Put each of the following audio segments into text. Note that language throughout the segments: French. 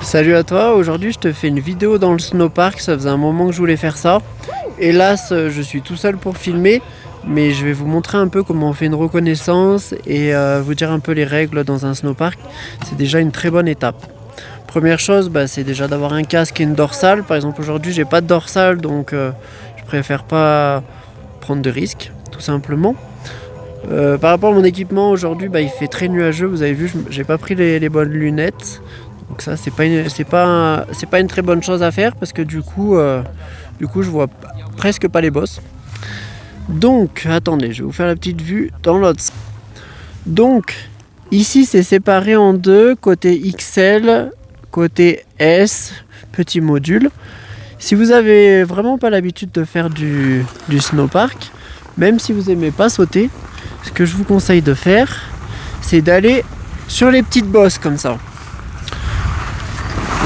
Salut à toi, aujourd'hui je te fais une vidéo dans le snowpark, ça faisait un moment que je voulais faire ça. Hélas, je suis tout seul pour filmer, mais je vais vous montrer un peu comment on fait une reconnaissance et vous dire un peu les règles dans un snowpark. C'est déjà une très bonne étape. Première chose, c'est déjà d'avoir un casque et une dorsale. Par exemple aujourd'hui j'ai pas de dorsale, donc je préfère pas prendre de risques, tout simplement. Par rapport à mon équipement aujourd'hui, il fait très nuageux, vous avez vu, j'ai pas pris les bonnes lunettes. Donc ça c'est pas une très bonne chose à faire parce que du coup je vois presque pas les bosses. Donc attendez, je vais vous faire la petite vue dans l'autre. Donc ici c'est séparé en deux, côté XL, côté S, petit module. Si vous avez vraiment pas l'habitude de faire du snowpark, même si vous aimez pas sauter, ce que je vous conseille de faire, c'est d'aller sur les petites bosses comme ça.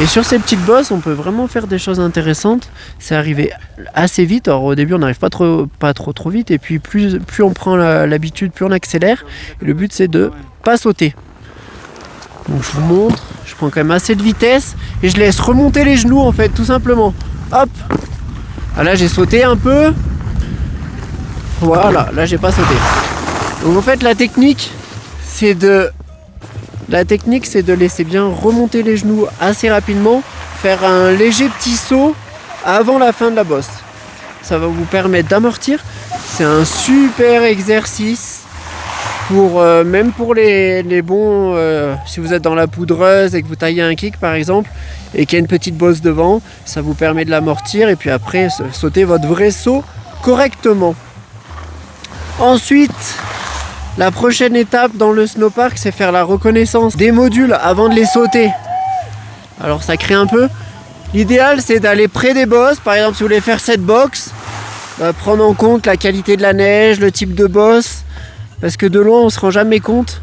Et sur ces petites bosses, on peut vraiment faire des choses intéressantes. C'est arrivé assez vite. Alors au début, on n'arrive pas trop vite. Et puis plus on prend l'habitude, plus on accélère. Et le but, c'est de pas sauter. Donc je vous montre. Je prends quand même assez de vitesse et je laisse remonter les genoux en fait, tout simplement. Hop. Ah, là, j'ai sauté un peu. Voilà. Là, j'ai pas sauté. Donc en fait, la technique, c'est de laisser bien remonter les genoux assez rapidement, faire un léger petit saut avant la fin de la bosse. Ça va vous permettre d'amortir. C'est un super exercice pour même pour les bons, si vous êtes dans la poudreuse et que vous taillez un kick par exemple et qu'il y a une petite bosse devant, ça vous permet de l'amortir et puis après sauter votre vrai saut correctement. Ensuite, la prochaine étape dans le snowpark, c'est faire la reconnaissance des modules avant de les sauter. Alors ça crée un peu. L'idéal, c'est d'aller près des bosses. Par exemple, si vous voulez faire cette box, prendre en compte la qualité de la neige, le type de bosse. Parce que de loin, on se rend jamais compte.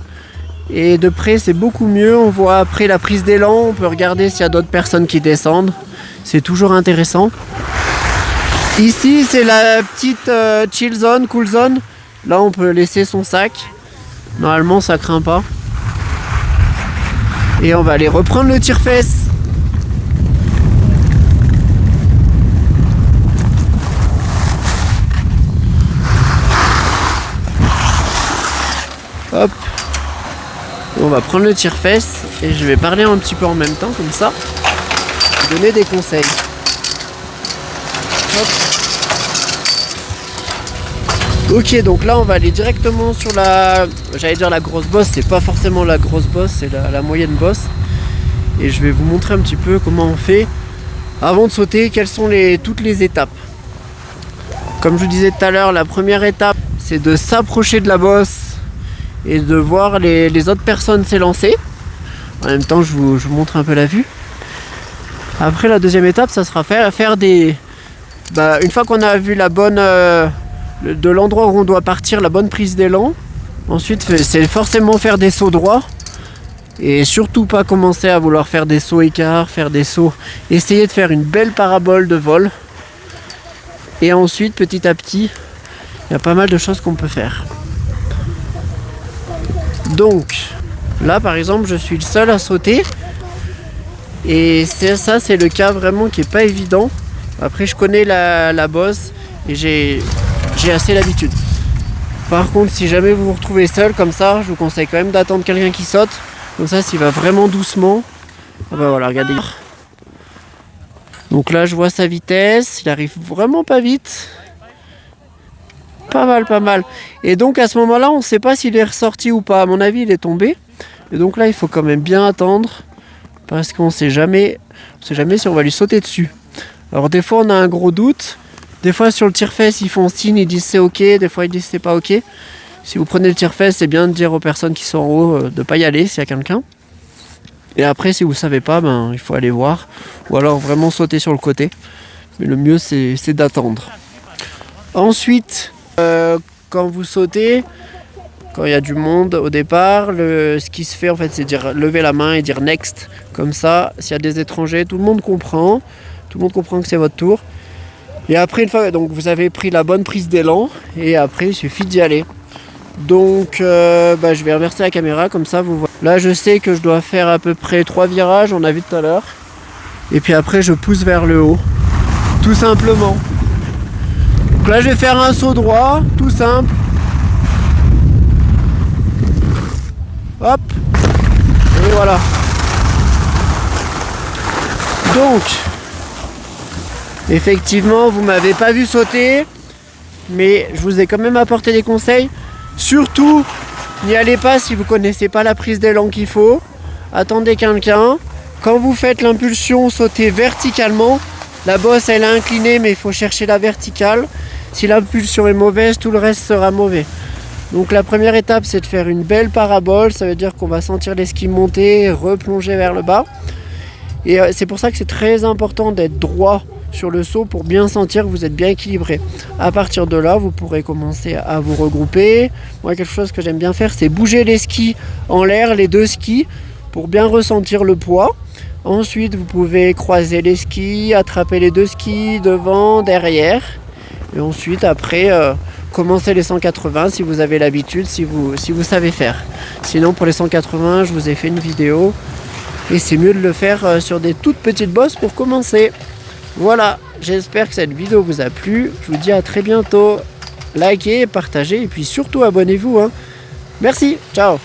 Et de près, c'est beaucoup mieux. On voit après la prise d'élan. On peut regarder s'il y a d'autres personnes qui descendent. C'est toujours intéressant. Ici, c'est la petite chill zone, cool zone. Là, on peut laisser son sac. Normalement, ça craint pas. Et on va aller reprendre le tire-fesse. Hop. Et on va prendre le tire-fesse et je vais parler un petit peu en même temps, comme ça. Donner des conseils. Hop. Ok, donc là on va aller directement sur j'allais dire la grosse bosse, c'est pas forcément la grosse bosse, c'est la moyenne bosse. Et je vais vous montrer un petit peu comment on fait avant de sauter, quelles sont toutes les étapes. Comme je vous disais tout à l'heure, la première étape, c'est de s'approcher de la bosse et de voir les autres personnes s'élancer. En même temps, je vous montre un peu la vue. Après, la deuxième étape, ça sera faire des... une fois qu'on a vu la bonne... de l'endroit où on doit partir, la bonne prise d'élan. Ensuite, c'est forcément faire des sauts droits. Et surtout pas commencer à vouloir faire des sauts écarts, faire des sauts. Essayez de faire une belle parabole de vol. Et ensuite, petit à petit, il y a pas mal de choses qu'on peut faire. Donc, là par exemple, je suis le seul à sauter. Et ça, c'est le cas vraiment qui est pas évident. Après, je connais la bosse et j'ai assez l'habitude. Par contre, si jamais vous vous retrouvez seul comme ça, je vous conseille quand même d'attendre quelqu'un qui saute. Comme ça, s'il va vraiment doucement. Voilà, regardez. Donc là, je vois sa vitesse. Il arrive vraiment pas vite. Pas mal. Et donc à ce moment-là, on ne sait pas s'il est ressorti ou pas. À mon avis, il est tombé. Et donc là, il faut quand même bien attendre. Parce qu'on sait jamais si on va lui sauter dessus. Alors des fois, on a un gros doute. Des fois sur le tire-fesse ils font signe, ils disent c'est ok, des fois ils disent c'est pas ok. Si vous prenez le tire-fesse, c'est bien de dire aux personnes qui sont en haut de pas y aller s'il y a quelqu'un. Et après si vous savez pas, il faut aller voir. Ou alors vraiment sauter sur le côté. Mais le mieux c'est d'attendre. Ensuite, quand vous sautez, quand il y a du monde au départ, ce qui se fait en fait c'est dire lever la main et dire next. Comme ça, s'il y a des étrangers, tout le monde comprend que c'est votre tour. Et après, une fois donc vous avez pris la bonne prise d'élan, et après il suffit d'y aller. Donc je vais inverser la caméra, comme ça vous voyez. Là je sais que je dois faire à peu près 3 virages, on a vu tout à l'heure. Et puis après je pousse vers le haut. Tout simplement. Donc là je vais faire un saut droit, tout simple. Hop. Et voilà. Donc, effectivement, vous m'avez pas vu sauter, mais je vous ai quand même apporté des conseils. Surtout, n'y allez pas si vous connaissez pas la prise d'élan qu'il faut. Attendez quelqu'un. Quand vous faites l'impulsion, sautez verticalement. La bosse elle est inclinée, mais il faut chercher la verticale. Si l'impulsion est mauvaise, tout le reste sera mauvais. Donc la première étape, c'est de faire une belle parabole. Ça veut dire qu'on va sentir les skis monter, replonger vers le bas. Et c'est pour ça que c'est très important d'être droit sur le saut pour bien sentir que vous êtes bien équilibré. À partir de là, vous pourrez commencer à vous regrouper. Moi, quelque chose que j'aime bien faire, c'est bouger les skis en l'air, les deux skis, pour bien ressentir le poids. Ensuite, vous pouvez croiser les skis, attraper les deux skis devant, derrière. Et ensuite, après, commencer les 180 si vous avez l'habitude, si vous savez faire. Sinon, pour les 180, je vous ai fait une vidéo. Et c'est mieux de le faire sur des toutes petites bosses pour commencer. Voilà, j'espère que cette vidéo vous a plu. Je vous dis à très bientôt. Likez, partagez et puis surtout abonnez-vous. Merci, ciao.